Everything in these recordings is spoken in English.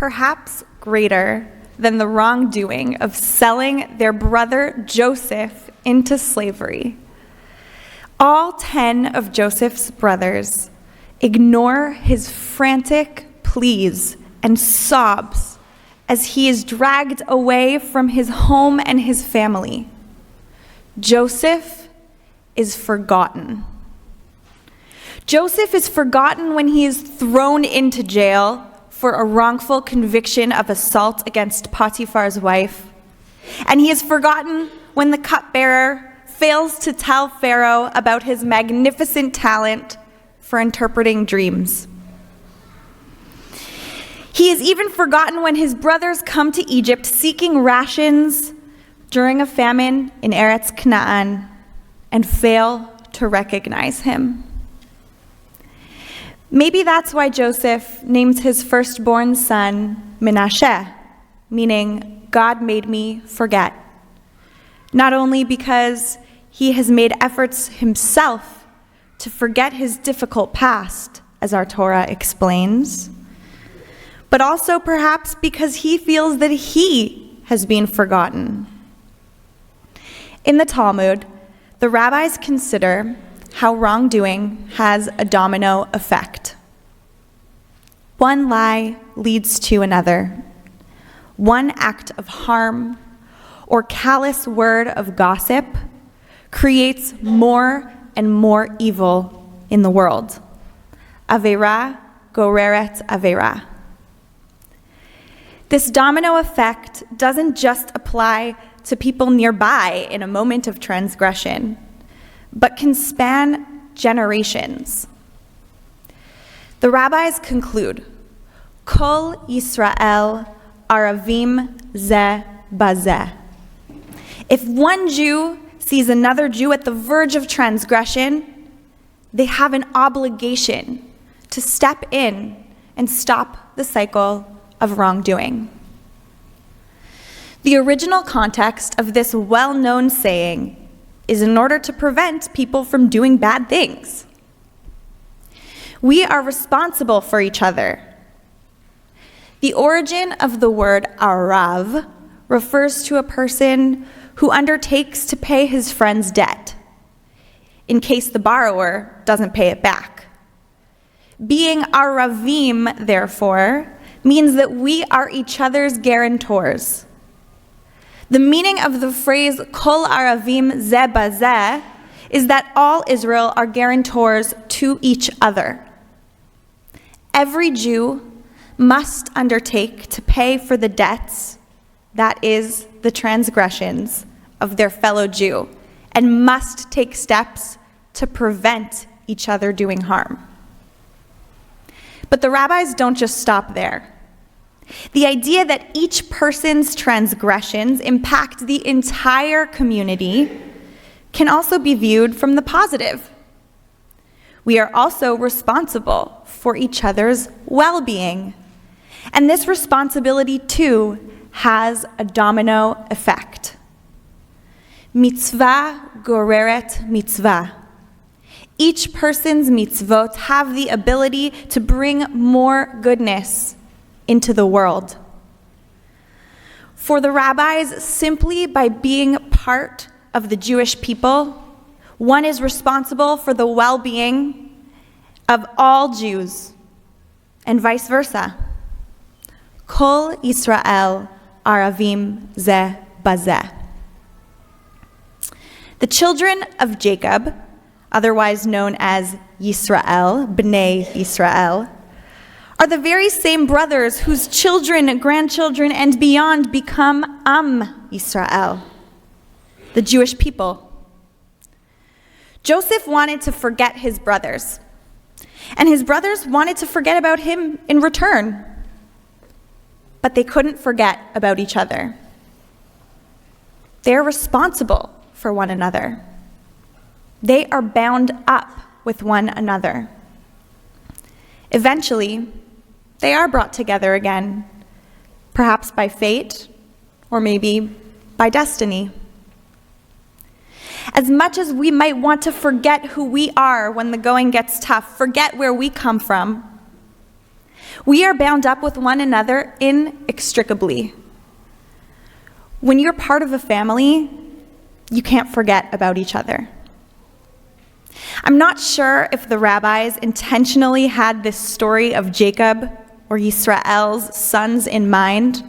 perhaps greater than the wrongdoing of selling their brother Joseph into slavery. All 10 of Joseph's brothers ignore his frantic pleas and sobs as he is dragged away from his home and his family. Joseph is forgotten. Joseph is forgotten when he is thrown into jail for a wrongful conviction of assault against Potiphar's wife. And he is forgotten when the cupbearer fails to tell Pharaoh about his magnificent talent for interpreting dreams. He is even forgotten when his brothers come to Egypt seeking rations during a famine in Eretz Canaan and fail to recognize him. Maybe that's why Joseph names his firstborn son Menashe, meaning God made me forget. Not only because he has made efforts himself to forget his difficult past, as our Torah explains, but also perhaps because he feels that he has been forgotten. In the Talmud, the rabbis consider how wrongdoing has a domino effect. One lie leads to another. One act of harm or callous word of gossip creates more and more evil in the world. Aveira goreret aveira. This domino effect doesn't just apply to people nearby in a moment of transgression, but can span generations. The rabbis conclude, Kol Yisrael aravim ze bazeh. If one Jew sees another Jew at the verge of transgression, they have an obligation to step in and stop the cycle of wrongdoing. The original context of this well-known saying is in order to prevent people from doing bad things. We are responsible for each other. The origin of the word arav refers to a person who undertakes to pay his friend's debt, in case the borrower doesn't pay it back. Being aravim, therefore, means that we are each other's guarantors. The meaning of the phrase kol aravim ze bazeh is that all Israel are guarantors to each other. Every Jew must undertake to pay for the debts, that is, the transgressions of their fellow Jew, and must take steps to prevent each other doing harm. But the rabbis don't just stop there. The idea that each person's transgressions impact the entire community can also be viewed from the positive. We are also responsible for each other's well-being. And this responsibility, too, has a domino effect. Mitzvah goreret mitzvah. Each person's mitzvot have the ability to bring more goodness into the world. For the rabbis, simply by being part of the Jewish people, one is responsible for the well-being of all Jews, and vice versa. Kol Yisrael aravim ze bazeh. The children of Jacob, otherwise known as Yisrael, Bnei Yisrael, are the very same brothers whose children, grandchildren, and beyond become Am Yisrael, the Jewish people. Joseph wanted to forget his brothers, and his brothers wanted to forget about him in return, but they couldn't forget about each other. They're responsible for one another. They are bound up with one another. Eventually, they are brought together again, perhaps by fate, or maybe by destiny. As much as we might want to forget who we are when the going gets tough, forget where we come from, We are bound up with one another inextricably. When you're part of a family, you can't forget about each other. I'm not sure if the rabbis intentionally had this story of Jacob or Yisrael's sons in mind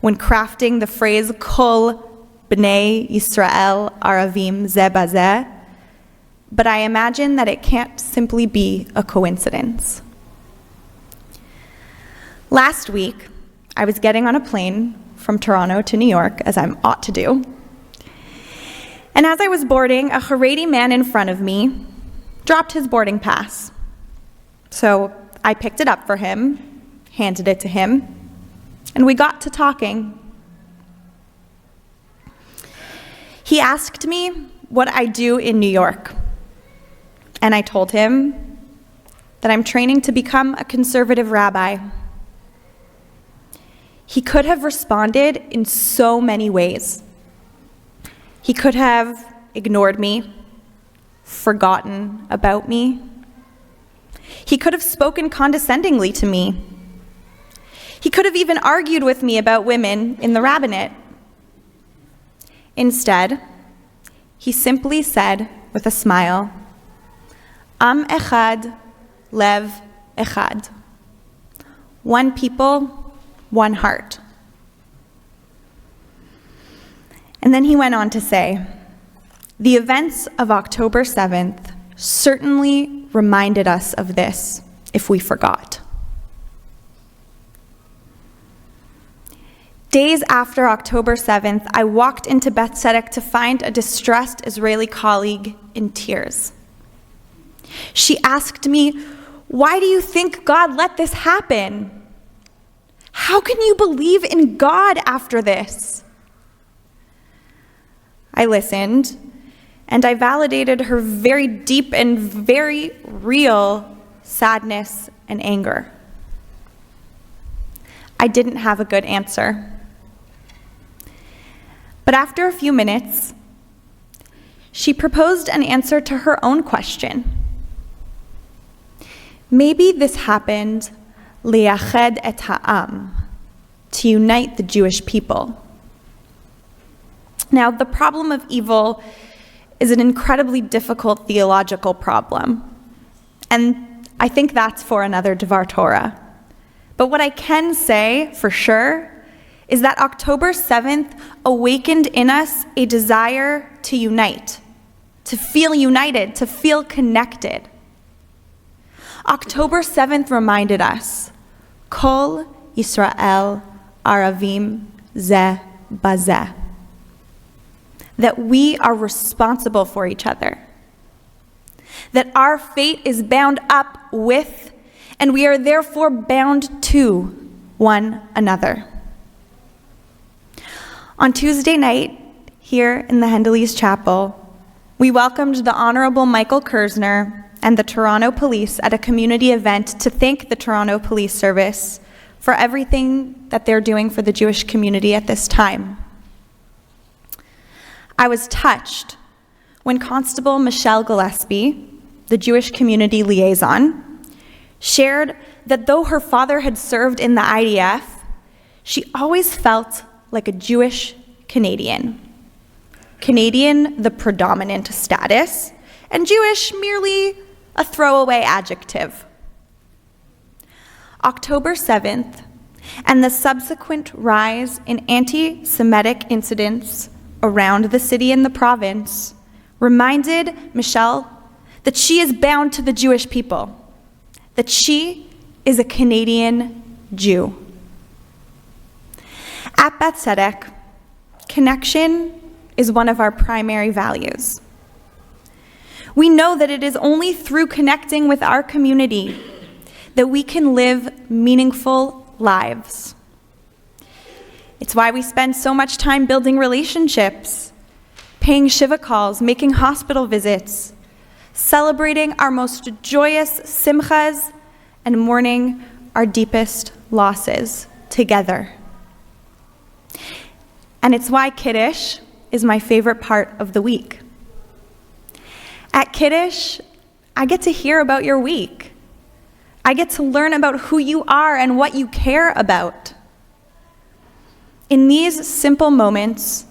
when crafting the phrase Kol B'nai Yisrael Aravim Zeh Bazeh, but I imagine that it can't simply be a coincidence. Last week, I was getting on a plane from Toronto to New York, as I ought to do, and as I was boarding, a Haredi man in front of me dropped his boarding pass. So I picked it up for him, handed it to him, and we got to talking. He asked me what I do in New York, and I told him that I'm training to become a conservative rabbi. He could have responded in so many ways. He could have ignored me, forgotten about me. He could have spoken condescendingly to me. He could have even argued with me about women in the rabbinate. Instead, he simply said with a smile, Am echad, lev echad. One people, one heart. And then he went on to say, the events of October 7th certainly reminded us of this if we forgot. Days after October 7th, I walked into Beth Tzedec to find a distressed Israeli colleague in tears. She asked me, why do you think God let this happen? How can you believe in God after this? I listened, and I validated her very deep and very real sadness and anger. I didn't have a good answer. But after a few minutes, she proposed an answer to her own question. Maybe this happened liyached et ha'am, to unite the Jewish people. Now, the problem of evil is an incredibly difficult theological problem, and I think that's for another Dvar Torah. But what I can say for sure is that October 7th awakened in us a desire to unite, to feel united, to feel connected. October 7th reminded us, Kol Yisrael Aravim Zeh Bazeh, that we are responsible for each other, that our fate is bound up with, and we are therefore bound to one another. On Tuesday night, here in the Hendelys Chapel, we welcomed the Honorable Michael Kersner and the Toronto Police at a community event to thank the Toronto Police Service for everything that they're doing for the Jewish community at this time. I was touched when Constable Michelle Gillespie, the Jewish community liaison, shared that though her father had served in the IDF, she always felt like a Jewish Canadian. Canadian, the predominant status, and Jewish merely a throwaway adjective. October 7th and the subsequent rise in anti-Semitic incidents around the city and the province reminded Michelle that she is bound to the Jewish people, that she is a Canadian Jew. At Beth Tzedec, connection is one of our primary values. We know that it is only through connecting with our community that we can live meaningful lives. It's why we spend so much time building relationships, paying Shiva calls, making hospital visits, celebrating our most joyous simchas, and mourning our deepest losses together. And it's why Kiddush is my favorite part of the week. At Kiddush, I get to hear about your week. I get to learn about who you are and what you care about. In these simple moments,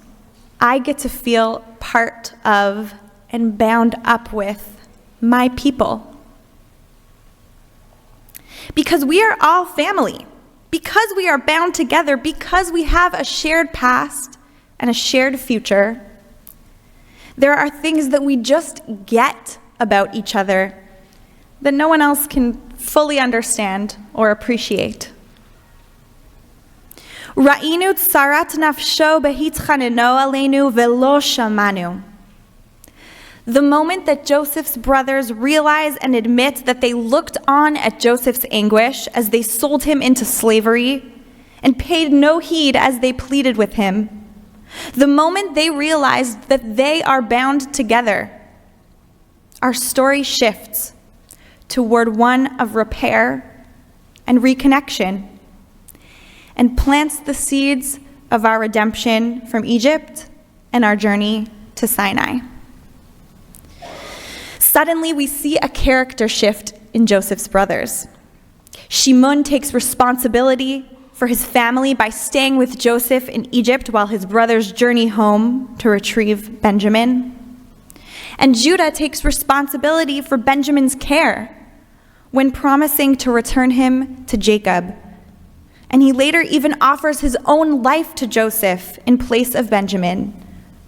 I get to feel part of and bound up with my people. Because we are all family, because we are bound together, because we have a shared past and a shared future, there are things that we just get about each other that no one else can fully understand or appreciate. Ra'inu tsarat nafsho behitchaneno aleinu velo shamanu. The moment that Joseph's brothers realize and admit that they looked on at Joseph's anguish as they sold him into slavery and paid no heed as they pleaded with him, the moment they realized that they are bound together, our story shifts toward one of repair and reconnection and plants the seeds of our redemption from Egypt and our journey to Sinai. Suddenly, we see a character shift in Joseph's brothers. Shimon takes responsibility for his family by staying with Joseph in Egypt while his brothers journey home to retrieve Benjamin. And Judah takes responsibility for Benjamin's care when promising to return him to Jacob. And he later even offers his own life to Joseph in place of Benjamin,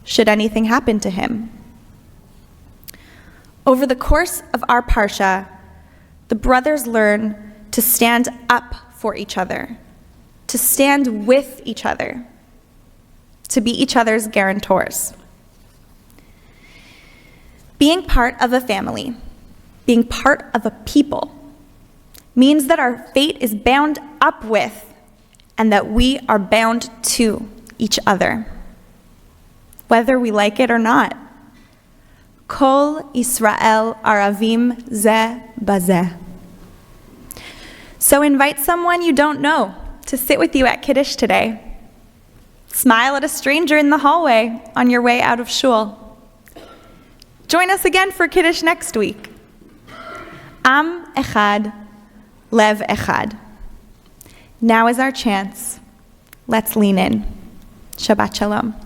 should anything happen to him. Over the course of our parsha, the brothers learn to stand up for each other, to stand with each other, to be each other's guarantors. Being part of a family, being part of a people, means that our fate is bound up with and that we are bound to each other, whether we like it or not. Kol Yisrael Aravim Zeh Bazeh. So invite someone you don't know to sit with you at Kiddush today. Smile at a stranger in the hallway on your way out of shul. Join us again for Kiddush next week. Am Echad, Lev Echad. Now is our chance. Let's lean in. Shabbat Shalom.